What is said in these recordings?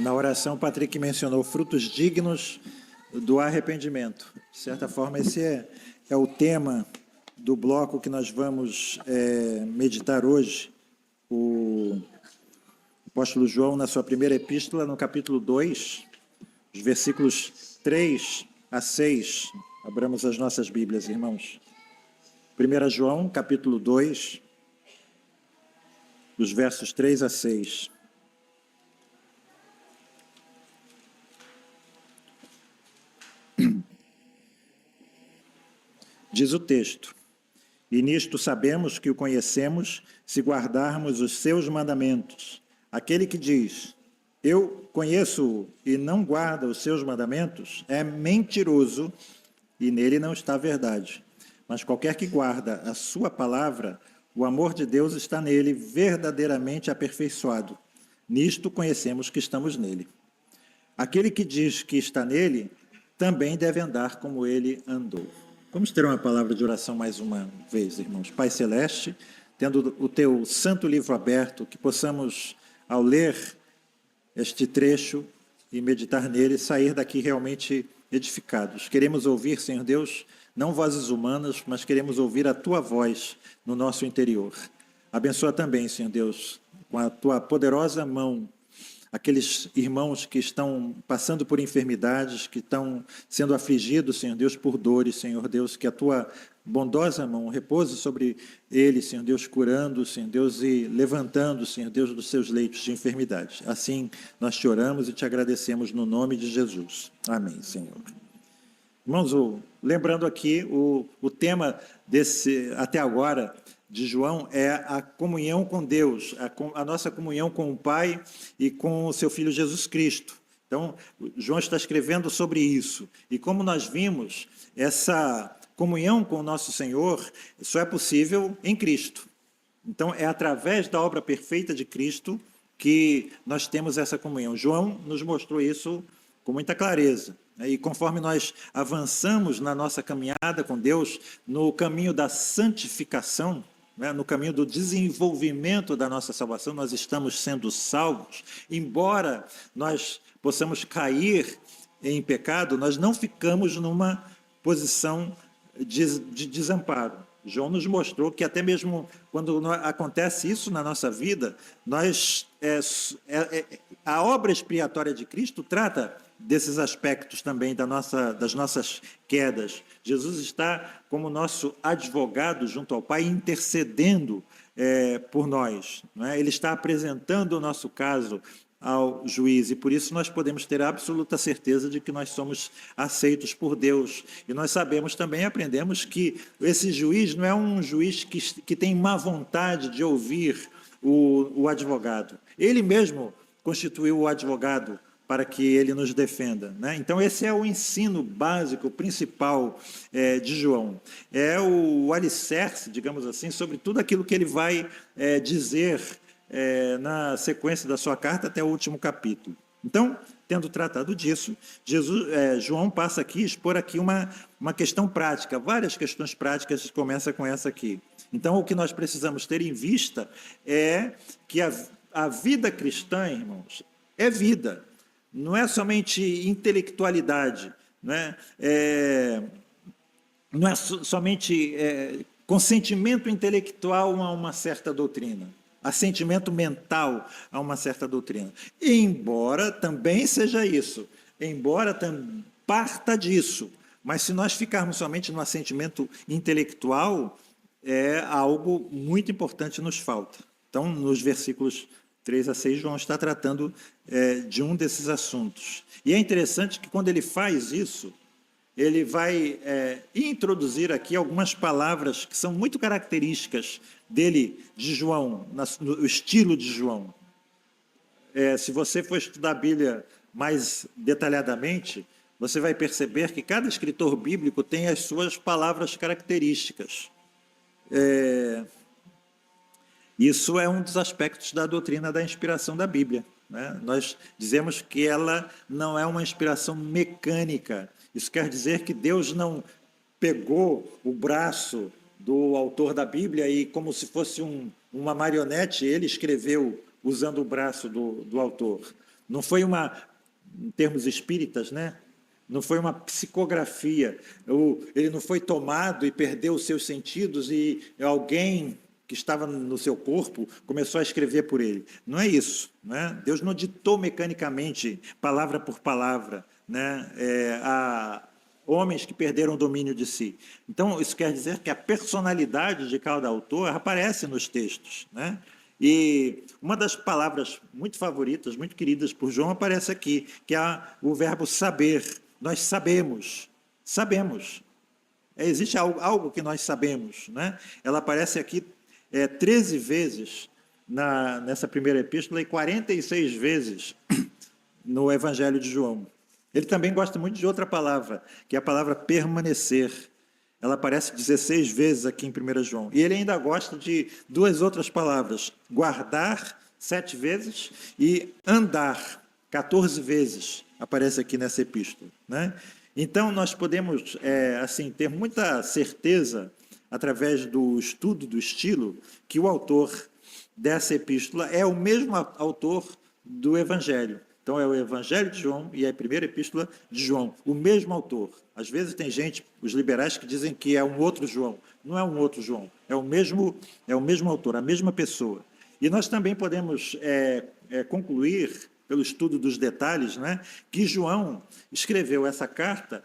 Na oração, Patrick mencionou frutos dignos do arrependimento. De certa forma, esse é o tema do bloco que nós vamos meditar hoje. O apóstolo João, na sua primeira epístola, no capítulo 2, os versículos 3 a 6. Abramos as nossas Bíblias, irmãos. 1 João, capítulo 2, dos versos 3 a 6. Diz o texto: e nisto sabemos que o conhecemos, se guardarmos os seus mandamentos. Aquele que diz, eu conheço-o e não guarda os seus mandamentos, é mentiroso e nele não está a verdade. Mas qualquer que guarda a sua palavra, o amor de Deus está nele verdadeiramente aperfeiçoado. Nisto conhecemos que estamos nele. Aquele que diz que está nele, também deve andar como ele andou. Vamos ter uma palavra de oração mais uma vez, irmãos. Pai Celeste, tendo o teu santo livro aberto, que possamos, ao ler este trecho e meditar nele, sair daqui realmente edificados. Queremos ouvir, Senhor Deus, não vozes humanas, mas queremos ouvir a tua voz no nosso interior. Abençoa também, Senhor Deus, com a tua poderosa mão, aqueles irmãos que estão passando por enfermidades, que estão sendo afligidos, Senhor Deus, por dores, Senhor Deus, que a tua bondosa mão repouse sobre eles, Senhor Deus, curando, Senhor Deus, e levantando, Senhor Deus, dos seus leitos de enfermidade. Assim, nós te oramos e te agradecemos no nome de Jesus. Amém, Senhor. Irmãos, lembrando aqui, o tema desse, até agora, de João, é a comunhão com Deus, a nossa comunhão com o Pai e com o seu Filho Jesus Cristo. Então, João está escrevendo sobre isso. E como nós vimos, essa comunhão com o nosso Senhor só é possível em Cristo. Então, é através da obra perfeita de Cristo que nós temos essa comunhão. João nos mostrou isso com muita clareza. E conforme nós avançamos na nossa caminhada com Deus, no caminho da santificação, no caminho do desenvolvimento da nossa salvação, nós estamos sendo salvos. Embora nós possamos cair em pecado, nós não ficamos numa posição de desamparo. João nos mostrou que até mesmo quando acontece isso na nossa vida, a obra expiatória de Cristo trata desses aspectos também das nossas quedas. Jesus está como nosso advogado junto ao Pai, intercedendo por nós. Não é? Ele está apresentando o nosso caso ao juiz, e por isso nós podemos ter absoluta certeza de que nós somos aceitos por Deus. E nós sabemos também, aprendemos que esse juiz não é um juiz que tem má vontade de ouvir o advogado. Ele mesmo constituiu o advogado para que ele nos defenda. Né? Então, esse é o ensino básico, principal de João. É o alicerce, digamos assim, sobre tudo aquilo que ele vai dizer na sequência da sua carta até o último capítulo. Então, tendo tratado disso, João passa aqui a expor aqui uma questão prática, várias questões práticas, começa com essa aqui. Então, o que nós precisamos ter em vista é que a vida cristã, irmãos, é vida. Não é somente intelectualidade, não é somente consentimento intelectual a uma certa doutrina, assentimento mental a uma certa doutrina. Embora também seja isso, embora parta disso, mas se nós ficarmos somente no assentimento intelectual, algo muito importante nos falta. Então, nos versículos 3 a 6, João está tratando de um desses assuntos. E é interessante que quando ele faz isso, ele vai introduzir aqui algumas palavras que são muito características dele, de João, no estilo de João. Se você for estudar a Bíblia mais detalhadamente, você vai perceber que cada escritor bíblico tem as suas palavras características. Isso é um dos aspectos da doutrina da inspiração da Bíblia. Né? Nós dizemos que ela não é uma inspiração mecânica. Isso quer dizer que Deus não pegou o braço do autor da Bíblia e, como se fosse uma marionete, ele escreveu usando o braço do autor. Não foi em termos espíritas, né? Não foi uma psicografia. Ele não foi tomado e perdeu os seus sentidos e alguém que estava no seu corpo começou a escrever por ele. Não é isso, né? Deus não ditou mecanicamente, palavra por palavra, né? A homens que perderam o domínio de si. Então, isso quer dizer que a personalidade de cada autor aparece nos textos, né? E uma das palavras muito favoritas, muito queridas por João, aparece aqui, que é o verbo saber. Nós sabemos, sabemos. Existe algo que nós sabemos, né? Ela aparece aqui 13 vezes nessa primeira epístola e 46 vezes no Evangelho de João. Ele também gosta muito de outra palavra, que é a palavra permanecer. Ela aparece 16 vezes aqui em 1 João. E ele ainda gosta de duas outras palavras, guardar 7 vezes e andar 14 vezes, aparece aqui nessa epístola, né? Então, nós podemos assim ter muita certeza, através do estudo do estilo, que o autor dessa epístola é o mesmo autor do Evangelho. Então, é o Evangelho de João e a primeira epístola de João, o mesmo autor. Às vezes tem gente, os liberais, que dizem que é um outro João. Não é um outro João, é o mesmo autor, a mesma pessoa. E nós também podemos concluir, pelo estudo dos detalhes, né, que João escreveu essa carta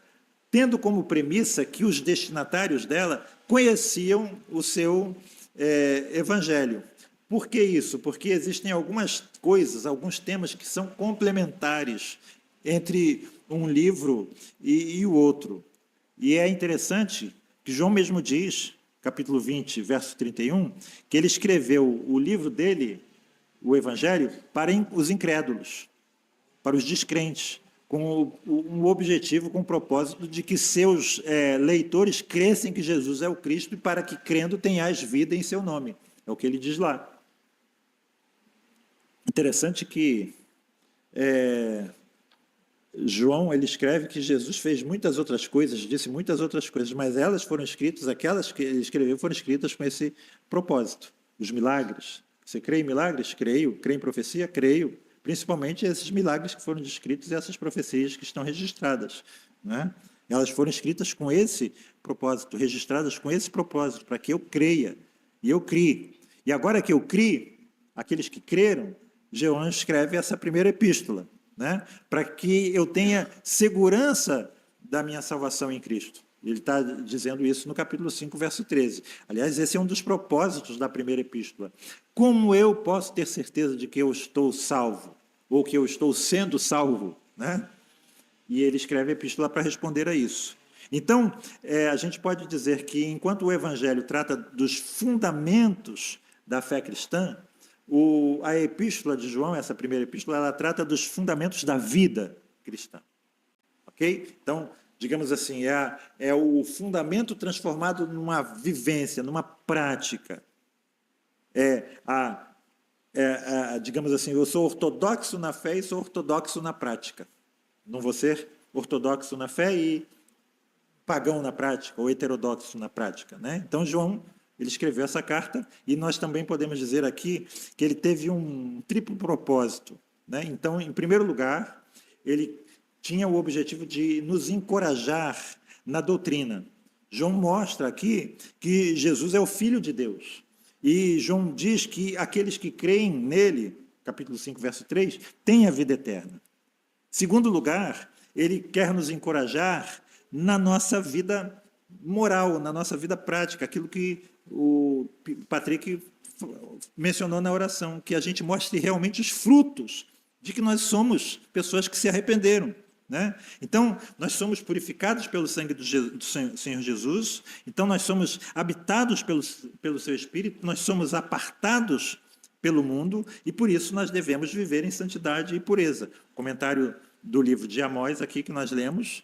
tendo como premissa que os destinatários dela conheciam o seu Evangelho. Por que isso? Porque existem algumas coisas, alguns temas que são complementares entre um livro e o outro. E é interessante que João mesmo diz, capítulo 20, verso 31, que ele escreveu o livro dele, o Evangelho, para os incrédulos, para os descrentes, com um objetivo, com o propósito de que seus leitores crescem que Jesus é o Cristo e para que, crendo, tenhais vida em seu nome. É o que ele diz lá. Interessante que João, ele escreve que Jesus fez muitas outras coisas, disse muitas outras coisas, mas elas foram escritas, aquelas que ele escreveu foram escritas com esse propósito. Os milagres. Você crê em milagres? Creio. Crê em profecia? Creio. Principalmente esses milagres que foram descritos e essas profecias que estão registradas, né? Elas foram escritas com esse propósito, registradas com esse propósito, para que eu creia, e eu crie. E agora que eu crie, aqueles que creram, João escreve essa primeira epístola, né? Para que eu tenha segurança da minha salvação em Cristo. Ele está dizendo isso no capítulo 5, verso 13. Aliás, esse é um dos propósitos da primeira epístola. Como eu posso ter certeza de que eu estou salvo? Ou que eu estou sendo salvo, né? E ele escreve a epístola para responder a isso. Então, a gente pode dizer que, enquanto o Evangelho trata dos fundamentos da fé cristã, a epístola de João, essa primeira epístola, ela trata dos fundamentos da vida cristã. Ok? Então, digamos assim, é o fundamento transformado numa vivência, numa prática. Digamos assim, eu sou ortodoxo na fé e sou ortodoxo na prática. Não vou ser ortodoxo na fé e pagão na prática, ou heterodoxo na prática, né? Então, João, ele escreveu essa carta, e nós também podemos dizer aqui que ele teve um triplo propósito, né? Então, em primeiro lugar, ele tinha o objetivo de nos encorajar na doutrina. João mostra aqui que Jesus é o Filho de Deus. E João diz que aqueles que creem nele, capítulo 5, verso 3, têm a vida eterna. Segundo lugar, ele quer nos encorajar na nossa vida moral, na nossa vida prática, aquilo que o Patrick mencionou na oração, que a gente mostre realmente os frutos de que nós somos pessoas que se arrependeram, né? Então, nós somos purificados pelo sangue do Senhor Jesus, então nós somos habitados pelo seu Espírito, nós somos apartados pelo mundo, e por isso nós devemos viver em santidade e pureza. O comentário do livro de Amós, aqui que nós lemos,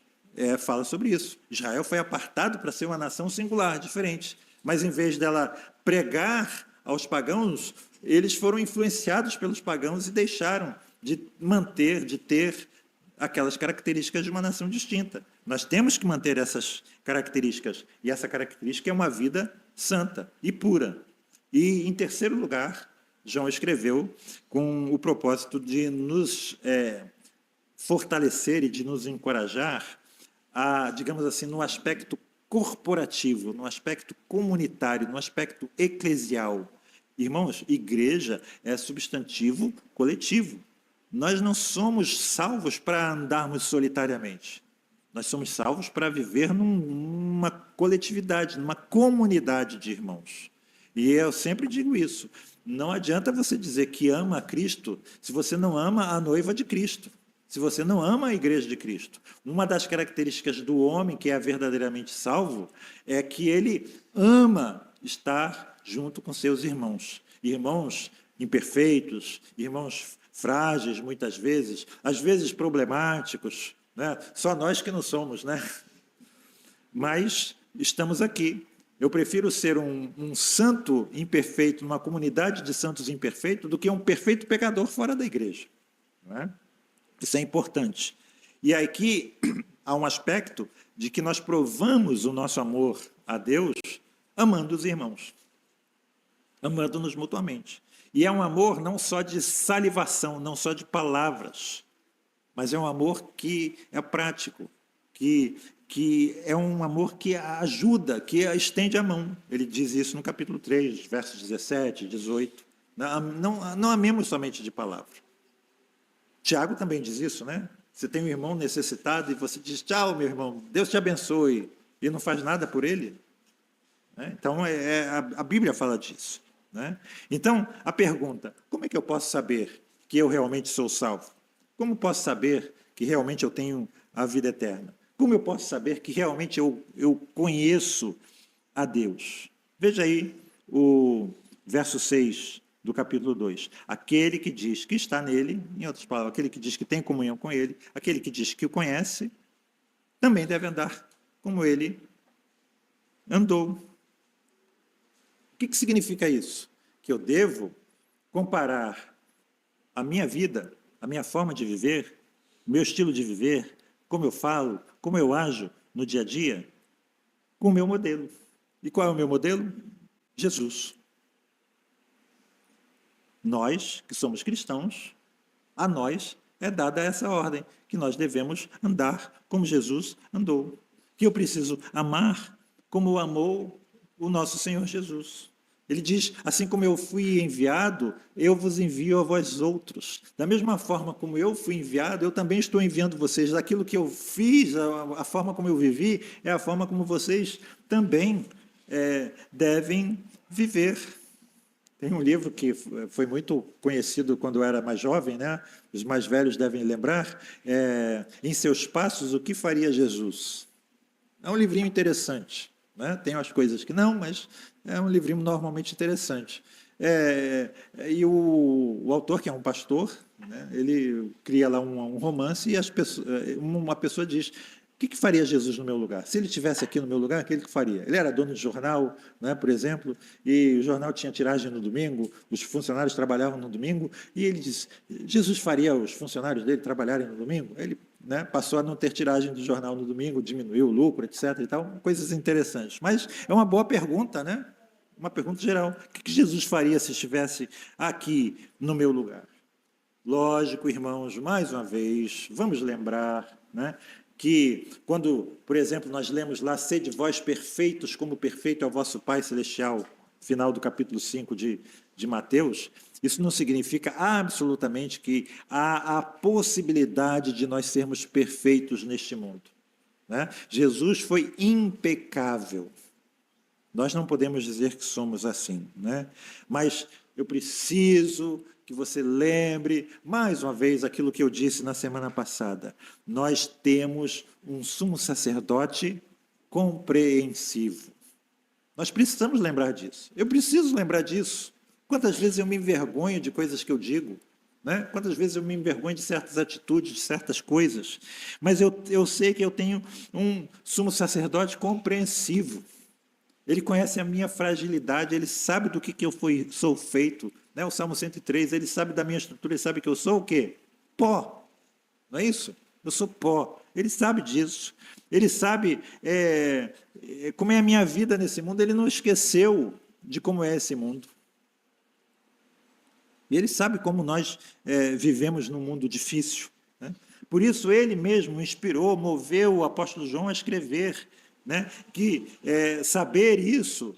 fala sobre isso. Israel foi apartado para ser uma nação singular, diferente, mas em vez dela pregar aos pagãos, eles foram influenciados pelos pagãos e deixaram de ter aquelas características de uma nação distinta. Nós temos que manter essas características, e essa característica é uma vida santa e pura. E, em terceiro lugar, João escreveu com o propósito de nos fortalecer e de nos encorajar digamos assim, no aspecto corporativo, no aspecto comunitário, no aspecto eclesial. Irmãos, igreja é substantivo coletivo. Nós não somos salvos para andarmos solitariamente. Nós somos salvos para viver numa coletividade, numa comunidade de irmãos. E eu sempre digo isso. Não adianta você dizer que ama a Cristo se você não ama a noiva de Cristo, se você não ama a igreja de Cristo. Uma das características do homem que é verdadeiramente salvo é que ele ama estar junto com seus irmãos. Irmãos imperfeitos, irmãos frágeis, muitas vezes, às vezes problemáticos, né? Só nós que não somos, né? Mas estamos aqui. Eu prefiro ser um santo imperfeito numa comunidade de santos imperfeitos do que um perfeito pecador fora da igreja. Não é? Isso é importante. E aqui há um aspecto de que nós provamos o nosso amor a Deus amando os irmãos, amando-nos mutuamente. E é um amor não só de salivação, não só de palavras, mas é um amor que é prático, que é um amor que ajuda, que estende a mão. Ele diz isso no capítulo 3, versos 17, 18. Não amemos somente de palavra. Tiago também diz isso, né? Você tem um irmão necessitado e você diz, tchau, meu irmão, Deus te abençoe, e não faz nada por ele. Então, a Bíblia fala disso. Né? Então, a pergunta, como é que eu posso saber que eu realmente sou salvo? Como posso saber que realmente eu tenho a vida eterna? Como eu posso saber que realmente eu conheço a Deus? Veja aí o verso 6 do capítulo 2. Aquele que diz que está nele, em outras palavras, aquele que diz que tem comunhão com ele, aquele que diz que o conhece, também deve andar como ele andou. O que significa isso? Que eu devo comparar a minha vida, a minha forma de viver, o meu estilo de viver, como eu falo, como eu ajo no dia a dia, com o meu modelo. E qual é o meu modelo? Jesus. Nós, que somos cristãos, a nós é dada essa ordem, que nós devemos andar como Jesus andou. Que eu preciso amar como amou o nosso Senhor Jesus. Ele diz, assim como eu fui enviado, eu vos envio a vós outros. Da mesma forma como eu fui enviado, eu também estou enviando vocês. Aquilo que eu fiz, a forma como eu vivi, é a forma como vocês também devem viver. Tem um livro que foi muito conhecido quando eu era mais jovem, né? Os mais velhos devem lembrar, Em Seus Passos, o que faria Jesus? É um livrinho interessante. Né? Tem umas coisas que não, mas é um livrinho normalmente interessante. E o autor, que é um pastor, né? Ele cria lá um romance e uma pessoa diz, o que faria Jesus no meu lugar? Se ele estivesse aqui no meu lugar, o que ele faria? Ele era dono de jornal, né, por exemplo, e o jornal tinha tiragem no domingo, os funcionários trabalhavam no domingo, e ele disse, Jesus faria os funcionários dele trabalharem no domingo? Ele passou a não ter tiragem do jornal no domingo, diminuiu o lucro, etc. E tal, coisas interessantes. Mas é uma boa pergunta, né? Uma pergunta geral. O que Jesus faria se estivesse aqui no meu lugar? Lógico, irmãos, mais uma vez, vamos lembrar, né, que quando, por exemplo, nós lemos lá, sede vós perfeitos como perfeito é o vosso Pai Celestial, final do capítulo 5 de Mateus, isso não significa absolutamente que há a possibilidade de nós sermos perfeitos neste mundo. Né? Jesus foi impecável. Nós não podemos dizer que somos assim. Né? Mas eu preciso que você lembre, mais uma vez, aquilo que eu disse na semana passada. Nós temos um sumo sacerdote compreensivo. Nós precisamos lembrar disso. Eu preciso lembrar disso. Quantas vezes eu me envergonho de coisas que eu digo? Né? Quantas vezes eu me envergonho de certas atitudes, de certas coisas? Mas eu sei que eu tenho um sumo sacerdote compreensivo. Ele conhece a minha fragilidade, ele sabe do que sou feito. Né? O Salmo 103, ele sabe da minha estrutura, ele sabe que eu sou o quê? Pó. Não é isso? Eu sou pó. Ele sabe disso. Ele sabe como é a minha vida nesse mundo. Ele não esqueceu de como é esse mundo. E Ele sabe como nós vivemos num mundo difícil, né? Por isso, Ele mesmo inspirou, moveu o apóstolo João a escrever, né? Que saber isso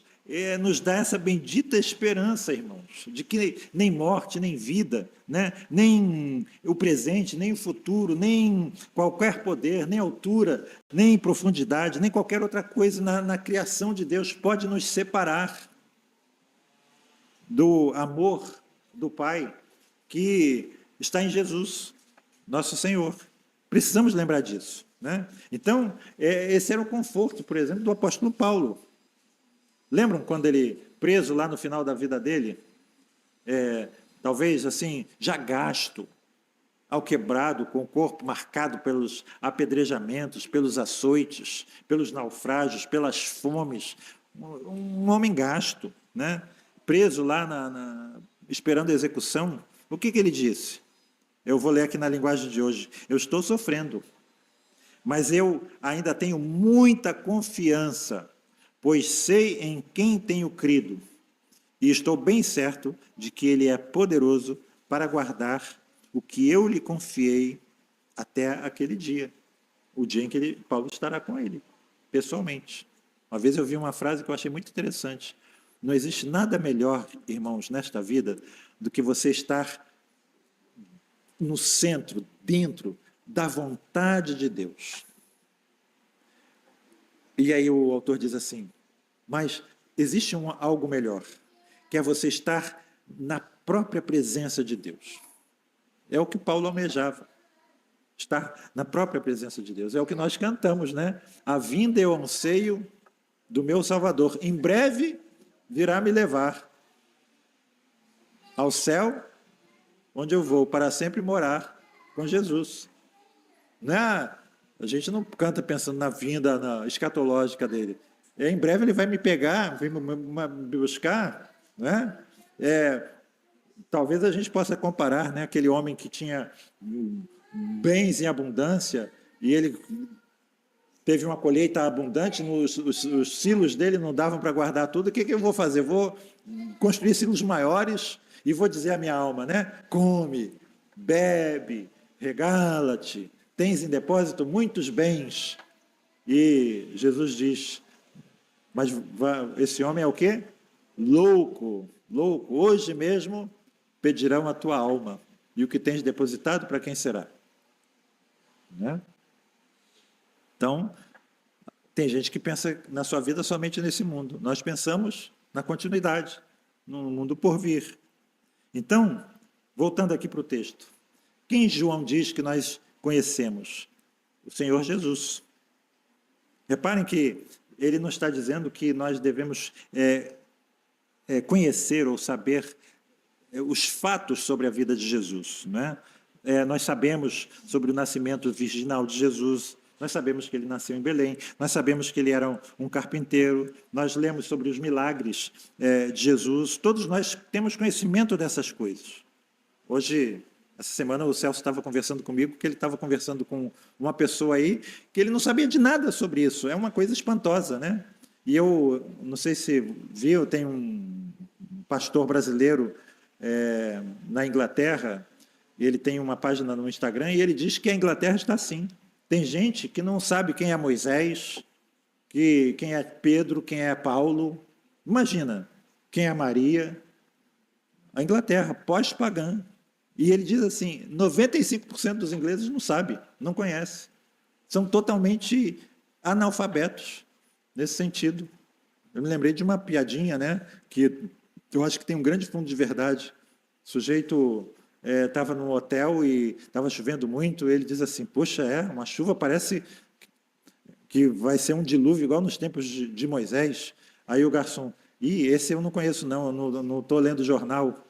nos dá essa bendita esperança, irmãos, de que nem morte, nem vida, né? Nem o presente, nem o futuro, nem qualquer poder, nem altura, nem profundidade, nem qualquer outra coisa na criação de Deus pode nos separar do amor do Pai que está em Jesus, nosso Senhor. Precisamos lembrar disso, né? Então, esse era o conforto, por exemplo, do apóstolo Paulo. Lembram quando ele, preso lá no final da vida dele, talvez assim, já gasto, alquebrado, com o corpo marcado pelos apedrejamentos, pelos açoites, pelos naufrágios, pelas fomes, um homem gasto, né? Preso lá esperando a execução. O que ele disse? Eu vou ler aqui na linguagem de hoje. Eu estou sofrendo, mas eu ainda tenho muita confiança, pois sei em quem tenho crido, e estou bem certo de que Ele é poderoso para guardar o que eu lhe confiei até aquele dia, o dia em que Paulo estará com ele, pessoalmente. Uma vez eu vi uma frase que eu achei muito interessante. Não existe nada melhor, irmãos, nesta vida, do que você estar no centro, dentro da vontade de Deus. E aí o autor diz assim, mas existe algo melhor, que é você estar na própria presença de Deus. É o que Paulo almejava, estar na própria presença de Deus. É o que nós cantamos, né? A vinda eu anseio do meu Salvador. Em breve virá me levar ao céu, onde eu vou para sempre morar com Jesus. Não é? A gente não canta pensando na vinda escatológica dele. Em breve ele vai me pegar, vai me buscar, né? Talvez a gente possa comparar, né, aquele homem que tinha bens em abundância e ele teve uma colheita abundante, os silos dele não davam para guardar tudo. O que eu vou fazer? Vou construir silos maiores e vou dizer à minha alma, né? Come, bebe, regala-te, tens em depósito muitos bens. E Jesus diz, mas esse homem é o quê? Louco, louco. Hoje mesmo pedirão a tua alma. E o que tens depositado, para quem será? Né? Então, tem gente que pensa na sua vida somente nesse mundo. Nós pensamos na continuidade, no mundo por vir. Então, voltando aqui para o texto. Quem João diz que nós conhecemos? O Senhor Jesus. Reparem que ele não está dizendo que nós devemos conhecer ou saber os fatos sobre a vida de Jesus, né? Nós sabemos sobre o nascimento virginal de Jesus, nós sabemos que ele nasceu em Belém, nós sabemos que ele era um carpinteiro, nós lemos sobre os milagres de Jesus, todos nós temos conhecimento dessas coisas. Hoje, essa semana, o Celso estava conversando comigo, que ele estava conversando com uma pessoa aí, que ele não sabia de nada sobre isso, é uma coisa espantosa, né? E eu, não sei se viu, tem um pastor brasileiro na Inglaterra, ele tem uma página no Instagram, e ele diz que a Inglaterra está assim. Tem gente que não sabe quem é Moisés, quem é Pedro, quem é Paulo. Imagina, quem é Maria. A Inglaterra, pós-pagã. E ele diz assim, 95% dos ingleses não sabe, não conhece. São totalmente analfabetos nesse sentido. Eu me lembrei de uma piadinha, né, que eu acho que tem um grande fundo de verdade. O sujeito estava num hotel e estava chovendo muito, ele diz assim, poxa, uma chuva parece que vai ser um dilúvio igual nos tempos de Moisés. Aí o garçom, esse eu não conheço não, eu não estou lendo jornal,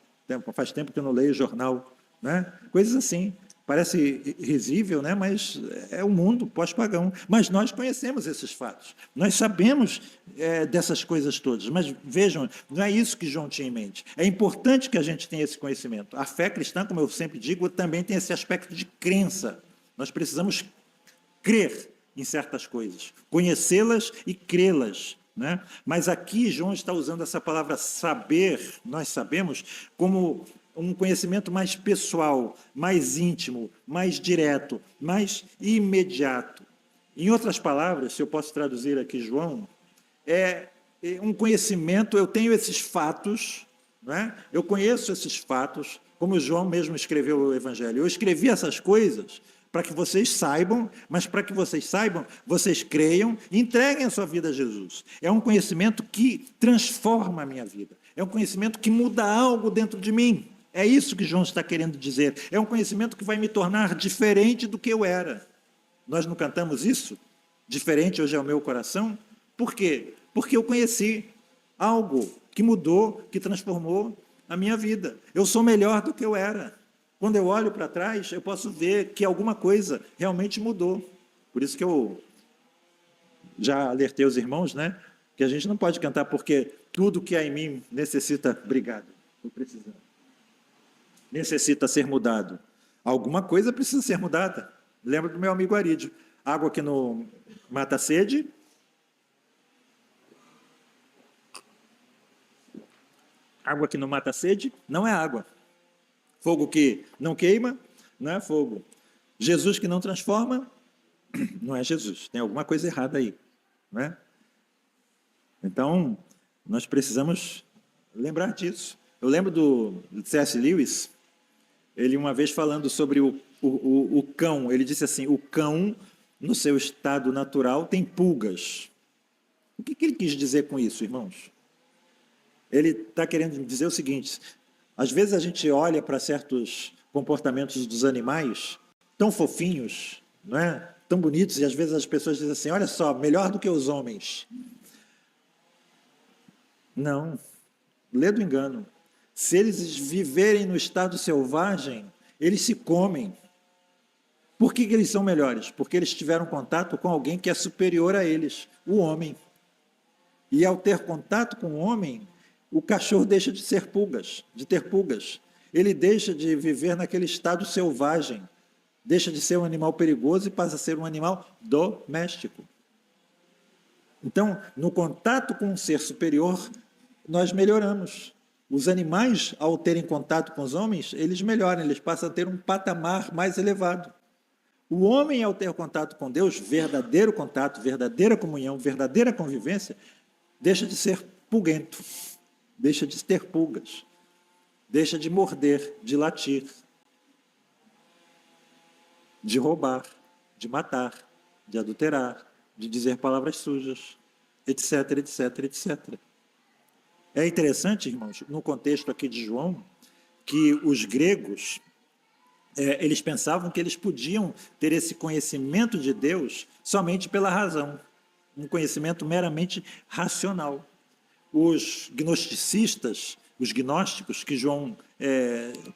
faz tempo que eu não leio jornal, né? Coisas assim. Parece risível, né? Mas é o mundo pós-pagão. Mas nós conhecemos esses fatos. Nós sabemos dessas coisas todas. Mas vejam, não é isso que João tinha em mente. É importante que a gente tenha esse conhecimento. A fé cristã, como eu sempre digo, também tem esse aspecto de crença. Nós precisamos crer em certas coisas, conhecê-las e crê-las, né? Mas aqui João está usando essa palavra saber, nós sabemos, como um conhecimento mais pessoal, mais íntimo, mais direto, mais imediato. Em outras palavras, se eu posso traduzir aqui, João, é um conhecimento, eu tenho esses fatos, né? Eu conheço esses fatos, como João mesmo escreveu o Evangelho. Eu escrevi essas coisas para que vocês saibam, mas para que vocês saibam, vocês creiam e entreguem a sua vida a Jesus. É um conhecimento que transforma a minha vida. É um conhecimento que muda algo dentro de mim. É isso que João está querendo dizer. É um conhecimento que vai me tornar diferente do que eu era. Nós não cantamos isso? Diferente hoje é o meu coração? Por quê? Porque eu conheci algo que mudou, que transformou a minha vida. Eu sou melhor do que eu era. Quando eu olho para trás, eu posso ver que alguma coisa realmente mudou. Por isso que eu já alertei os irmãos, né? Que a gente não pode cantar porque tudo que há em mim necessita... Obrigado, estou precisando. Necessita ser mudado. Alguma coisa precisa ser mudada. Lembra do meu amigo Arídio. Água que não mata a sede. Água que não mata a sede não é água. Fogo que não queima não é fogo. Jesus que não transforma não é Jesus. Tem alguma coisa errada aí, não é? Então, nós precisamos lembrar disso. Eu lembro do C.S. Lewis, ele uma vez falando sobre o cão, ele disse assim, o cão, no seu estado natural, tem pulgas. O que ele quis dizer com isso, irmãos? Ele está querendo dizer o seguinte, às vezes a gente olha para certos comportamentos dos animais, tão fofinhos, não é? Tão bonitos, e às vezes as pessoas dizem assim, olha só, melhor do que os homens. Não, lê do engano. Se eles viverem no estado selvagem, eles se comem. Por que eles são melhores? Porque eles tiveram contato com alguém que é superior a eles, o homem. E ao ter contato com o homem, o cachorro deixa de ter pulgas. Ele deixa de viver naquele estado selvagem, deixa de ser um animal perigoso e passa a ser um animal doméstico. Então, no contato com um ser superior, nós melhoramos. Os animais, ao terem contato com os homens, eles melhoram, eles passam a ter um patamar mais elevado. O homem, ao ter contato com Deus, verdadeiro contato, verdadeira comunhão, verdadeira convivência, deixa de ser pulguento, deixa de ter pulgas, deixa de morder, de latir, de roubar, de matar, de adulterar, de dizer palavras sujas, etc, etc, etc. É interessante, irmãos, no contexto aqui de João, que os gregos, eles pensavam que eles podiam ter esse conhecimento de Deus somente pela razão, um conhecimento meramente racional. Os gnosticistas, os gnósticos, que João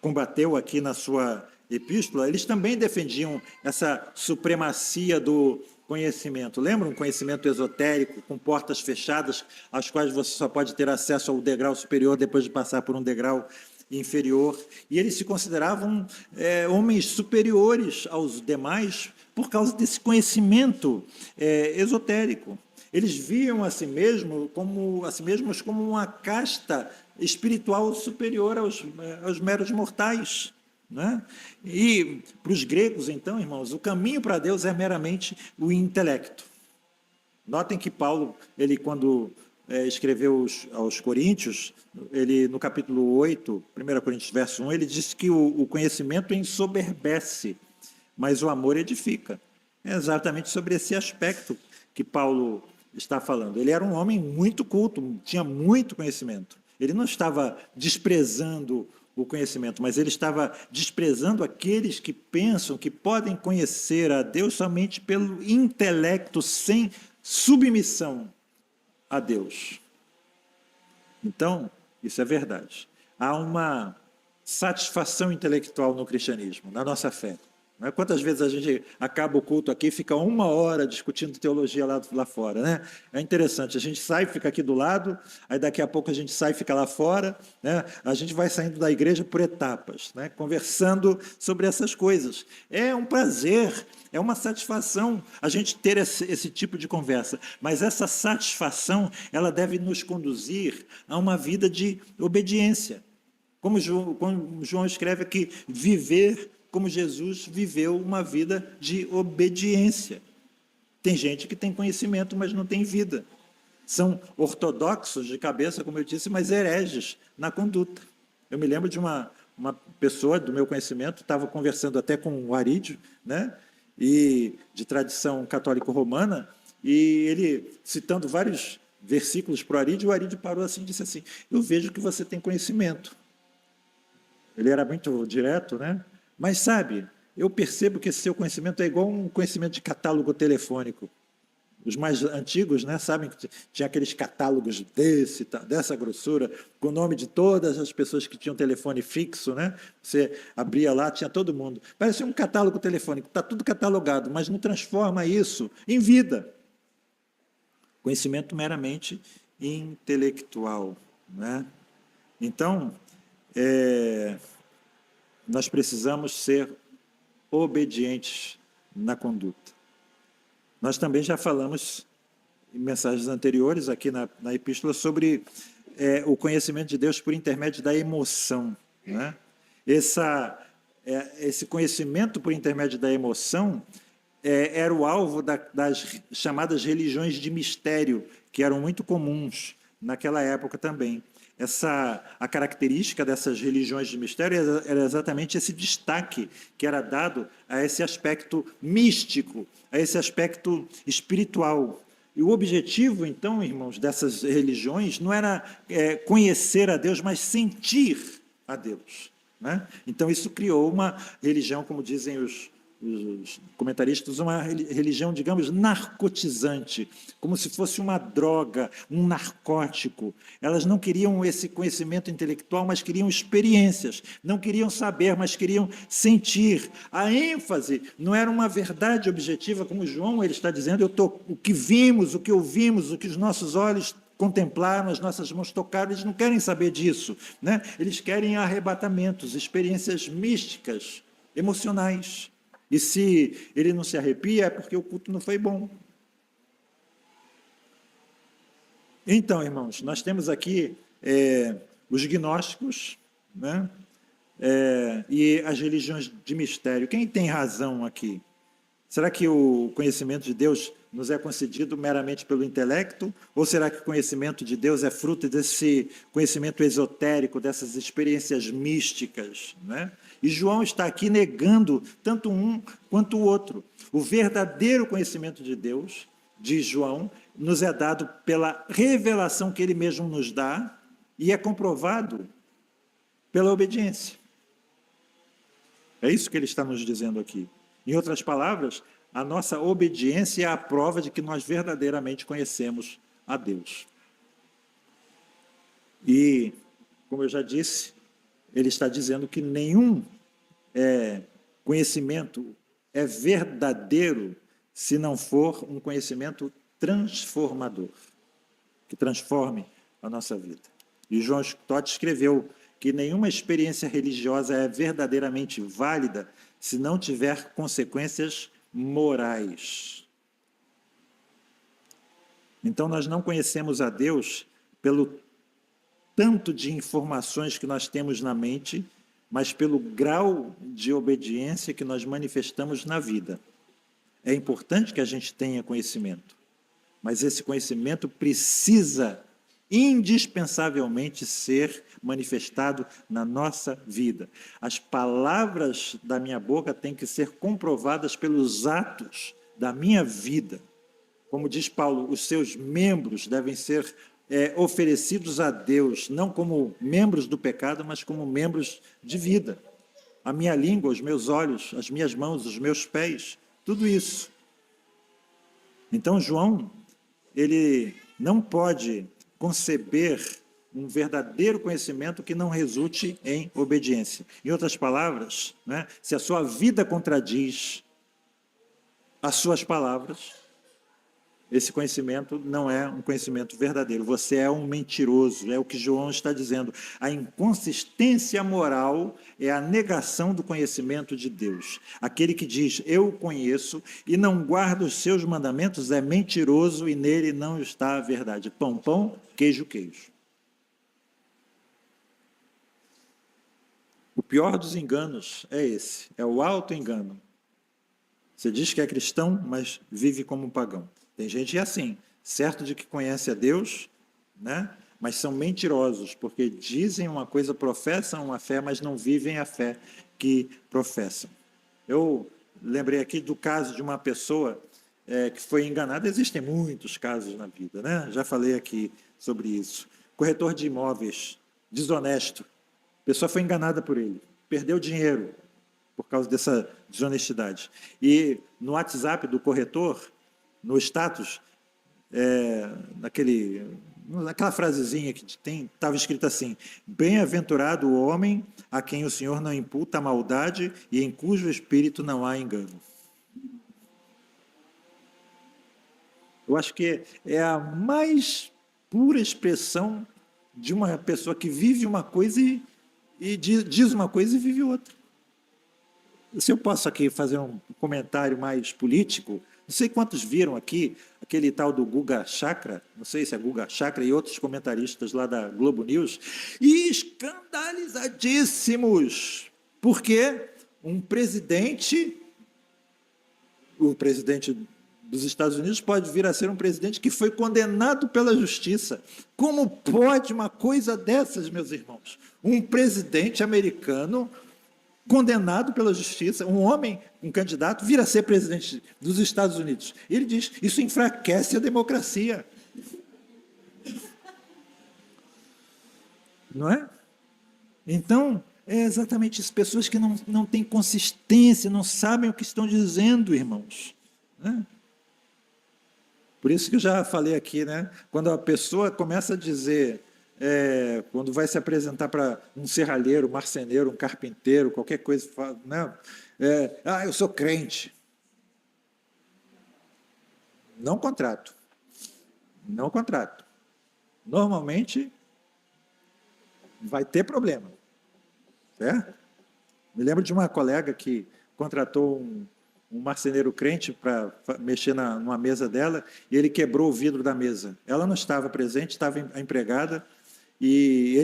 combateu aqui na sua epístola, eles também defendiam essa supremacia do conhecimento. Lembra um conhecimento esotérico, com portas fechadas, às quais você só pode ter acesso ao degrau superior depois de passar por um degrau inferior. E eles se consideravam homens superiores aos demais por causa desse conhecimento esotérico. Eles viam a si mesmos como uma casta espiritual superior aos meros mortais. Né? E para os gregos, então, irmãos, o caminho para Deus é meramente o intelecto. Notem que Paulo, ele quando escreveu aos Coríntios, ele no capítulo 8, 1 Coríntios verso 1, ele diz que o conhecimento ensoberbece, mas o amor edifica. É exatamente sobre esse aspecto que Paulo está falando. Ele era um homem muito culto, tinha muito conhecimento. Ele não estava desprezando o conhecimento, mas ele estava desprezando aqueles que pensam que podem conhecer a Deus somente pelo intelecto, sem submissão a Deus. Então, isso é verdade. Há uma satisfação intelectual no cristianismo, na nossa fé. Quantas vezes a gente acaba o culto aqui e fica 1 hora discutindo teologia lá fora, né? É interessante, a gente sai, fica aqui do lado, aí daqui a pouco a gente sai e fica lá fora, né? A gente vai saindo da igreja por etapas, né? Conversando sobre essas coisas. É um prazer, é uma satisfação a gente ter esse tipo de conversa, mas essa satisfação, ela deve nos conduzir a uma vida de obediência. Como João escreve aqui, viver como Jesus viveu uma vida de obediência. Tem gente que tem conhecimento, mas não tem vida. São ortodoxos de cabeça, como eu disse, mas hereges na conduta. Eu me lembro de uma pessoa do meu conhecimento, estava conversando até com o Arídio, né? E de tradição católico-romana, e ele, citando vários versículos para o Arídio parou assim e disse assim: eu vejo que você tem conhecimento. Ele era muito direto, né? Mas sabe, eu percebo que esse seu conhecimento é igual um conhecimento de catálogo telefônico. Os mais antigos, né, sabem que tinha aqueles catálogos dessa grossura, com o nome de todas as pessoas que tinham telefone fixo, né? Você abria lá, tinha todo mundo. Parecia um catálogo telefônico, está tudo catalogado, mas não transforma isso em vida. Conhecimento meramente intelectual, né? Então, nós precisamos ser obedientes na conduta. Nós também já falamos em mensagens anteriores, aqui na epístola, sobre o conhecimento de Deus por intermédio da emoção, né? Esse conhecimento por intermédio da emoção era o alvo das chamadas religiões de mistério, que eram muito comuns naquela época também. A característica dessas religiões de mistério era exatamente esse destaque que era dado a esse aspecto místico, a esse aspecto espiritual. E o objetivo, então, irmãos, dessas religiões não era conhecer a Deus, mas sentir a Deus, né? Então, isso criou uma religião, como dizem os comentaristas, uma religião, digamos, narcotizante, como se fosse uma droga, um narcótico. Elas não queriam esse conhecimento intelectual, mas queriam experiências. Não queriam saber, mas queriam sentir. A ênfase não era uma verdade objetiva, como João ele está dizendo, o que vimos, o que ouvimos, o que os nossos olhos contemplaram, as nossas mãos tocaram, eles não querem saber disso, né? Eles querem arrebatamentos, experiências místicas, emocionais. E se ele não se arrepia, é porque o culto não foi bom. Então, irmãos, nós temos aqui os gnósticos, né? E as religiões de mistério. Quem tem razão aqui? Será que o conhecimento de Deus nos é concedido meramente pelo intelecto? Ou será que o conhecimento de Deus é fruto desse conhecimento esotérico, dessas experiências místicas, né? E João está aqui negando tanto um quanto o outro. O verdadeiro conhecimento de Deus, diz João, nos é dado pela revelação que ele mesmo nos dá e é comprovado pela obediência. É isso que ele está nos dizendo aqui. Em outras palavras, a nossa obediência é a prova de que nós verdadeiramente conhecemos a Deus. E, como eu já disse, ele está dizendo que nenhum conhecimento é verdadeiro se não for um conhecimento transformador, que transforme a nossa vida. E João Stott escreveu que nenhuma experiência religiosa é verdadeiramente válida se não tiver consequências morais. Então, nós não conhecemos a Deus pelo tanto de informações que nós temos na mente, mas pelo grau de obediência que nós manifestamos na vida. É importante que a gente tenha conhecimento, mas esse conhecimento precisa indispensavelmente ser manifestado na nossa vida. As palavras da minha boca têm que ser comprovadas pelos atos da minha vida. Como diz Paulo, os seus membros devem ser oferecidos a Deus, não como membros do pecado, mas como membros de vida. A minha língua, os meus olhos, as minhas mãos, os meus pés, tudo isso. Então, João, ele não pode conceber um verdadeiro conhecimento que não resulte em obediência. Em outras palavras, né, se a sua vida contradiz as suas palavras, esse conhecimento não é um conhecimento verdadeiro. Você é um mentiroso, é o que João está dizendo. A inconsistência moral é a negação do conhecimento de Deus. Aquele que diz, eu o conheço, e não guarda os seus mandamentos, é mentiroso e nele não está a verdade. Pão, pão, queijo, queijo. pior dos enganos é esse, é o auto-engano. Você diz que é cristão, mas vive como um pagão. Tem gente assim, certo de que conhece a Deus, né? Mas são mentirosos, porque dizem uma coisa, professam uma fé, mas não vivem a fé que professam. Eu lembrei aqui do caso de uma pessoa que foi enganada. Existem muitos casos na vida, né? Já falei aqui sobre isso. Corretor de imóveis, desonesto. A pessoa foi enganada por ele, perdeu dinheiro por causa dessa desonestidade. E no WhatsApp do corretor, no status, naquela frasezinha que estava escrita assim: bem-aventurado o homem a quem o Senhor não imputa a maldade e em cujo espírito não há engano. Eu acho que é a mais pura expressão de uma pessoa que vive uma coisa e diz uma coisa e vive outra. Se eu posso aqui fazer um comentário mais político, não sei quantos viram aqui aquele tal do Guga Chakra, não sei se é Guga Chakra e outros comentaristas lá da Globo News, escandalizadíssimos, porque um presidente, o presidente dos Estados Unidos pode vir a ser um presidente que foi condenado pela justiça. Como pode uma coisa dessas, meus irmãos? Um presidente americano condenado pela justiça, um homem, um candidato, vir a ser presidente dos Estados Unidos. Ele diz, isso enfraquece a democracia. Não é? Então, é exatamente isso. Pessoas que não têm consistência, não sabem o que estão dizendo, irmãos. Né? Por isso que eu já falei aqui, né? Quando a pessoa começa a dizer, quando vai se apresentar para um serralheiro, um marceneiro, um carpinteiro, qualquer coisa, né? Eu sou crente. Não contrato. Não contrato. Normalmente, vai ter problema. Certo? Me lembro de uma colega que contratou um marceneiro crente para mexer numa mesa dela, e ele quebrou o vidro da mesa. Ela não estava presente, estava a empregada, e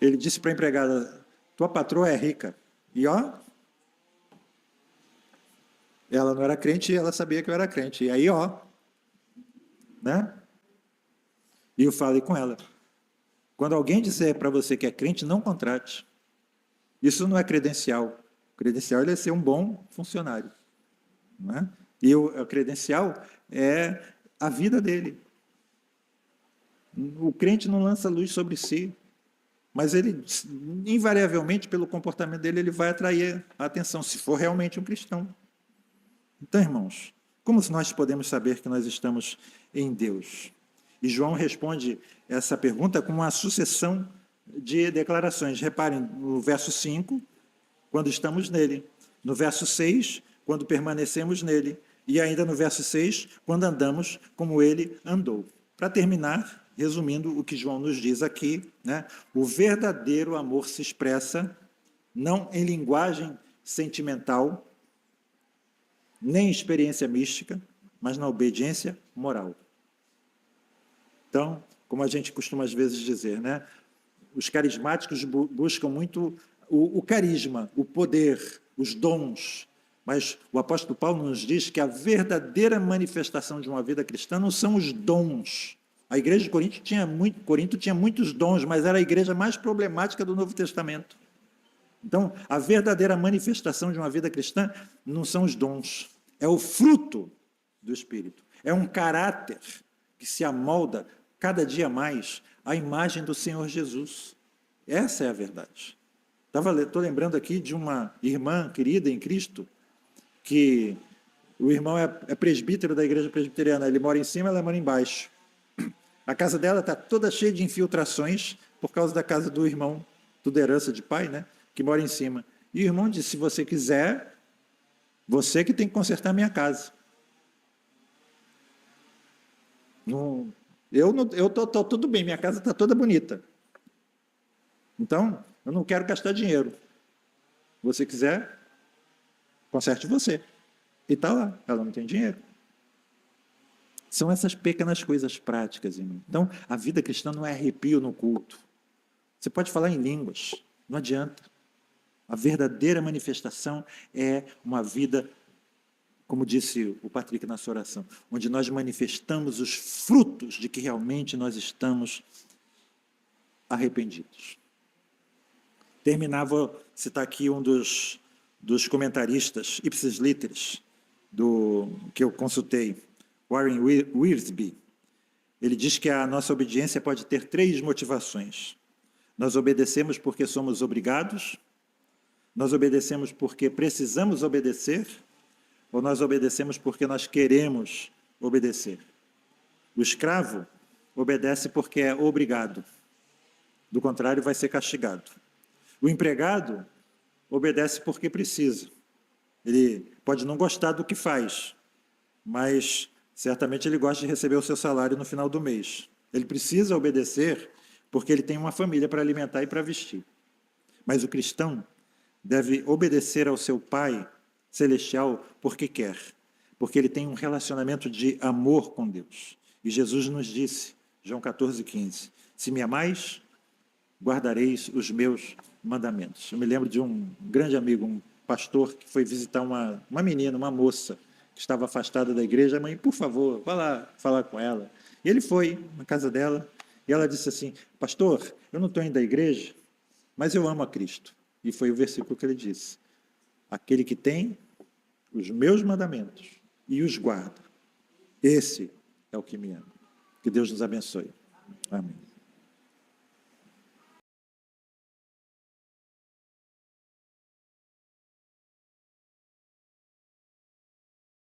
ele disse para a empregada, tua patroa é rica. E ela não era crente e ela sabia que eu era crente. E aí, né? E eu falei com ela, quando alguém disser para você que é crente, não contrate. Isso não é credencial. O credencial é ser um bom funcionário. Não é? E o credencial é a vida dele. O crente não lança luz sobre si, mas ele, invariavelmente, pelo comportamento dele, ele vai atrair a atenção, se for realmente um cristão. Então, irmãos, como nós podemos saber que nós estamos em Deus? E João responde essa pergunta com uma sucessão de declarações. Reparem, no verso 5, quando estamos nele. No verso 6, quando permanecemos nele. E ainda no verso 6, quando andamos como ele andou. Para terminar, resumindo o que João nos diz aqui, né? O verdadeiro amor se expressa não em linguagem sentimental, nem experiência mística, mas na obediência moral. Então, como a gente costuma às vezes dizer, né? Os carismáticos buscam muito o carisma, o poder, os dons, mas o apóstolo Paulo nos diz que a verdadeira manifestação de uma vida cristã não são os dons. A igreja de Corinto tinha muitos dons, mas era a igreja mais problemática do Novo Testamento. Então, a verdadeira manifestação de uma vida cristã não são os dons, é o fruto do Espírito. É um caráter que se amolda cada dia mais à imagem do Senhor Jesus. Essa é a verdade. Estou lembrando aqui de uma irmã querida em Cristo, que o irmão é presbítero da igreja presbiteriana, ele mora em cima, ela mora embaixo. A casa dela está toda cheia de infiltrações por causa da casa do irmão, tudo herança de pai, né? Que mora em cima. E o irmão disse, se você quiser, você que tem que consertar a minha casa. Eu estou tudo bem, minha casa está toda bonita. Então, eu não quero gastar dinheiro. Se você quiser, conserte você. E está lá, ela não tem dinheiro. São essas pequenas coisas práticas, irmão. Então, a vida cristã não é arrepio no culto. Você pode falar em línguas, não adianta. A verdadeira manifestação é uma vida, como disse o Patrick na sua oração, onde nós manifestamos os frutos de que realmente nós estamos arrependidos. Vou citar aqui um dos comentaristas, ipsis literis, que eu consultei, Warren Wiersbe. Ele diz que a nossa obediência pode ter 3 motivações. Nós obedecemos porque somos obrigados, nós obedecemos porque precisamos obedecer, ou nós obedecemos porque nós queremos obedecer. O escravo obedece porque é obrigado, do contrário vai ser castigado. O empregado obedece porque precisa. Ele pode não gostar do que faz, mas certamente ele gosta de receber o seu salário no final do mês. Ele precisa obedecer porque ele tem uma família para alimentar e para vestir. Mas o cristão deve obedecer ao seu Pai celestial porque quer, porque ele tem um relacionamento de amor com Deus. E Jesus nos disse, João 14,15, se me amais, guardareis os meus mandamentos. Eu me lembro de um grande amigo, um pastor, que foi visitar uma menina, uma moça, que estava afastada da igreja. Mãe, por favor, vá lá falar com ela. E ele foi na casa dela, e ela disse assim, pastor, eu não estou indo à igreja, mas eu amo a Cristo. E foi o versículo que ele disse, aquele que tem os meus mandamentos e os guarda, esse é o que me ama. Que Deus nos abençoe. Amém.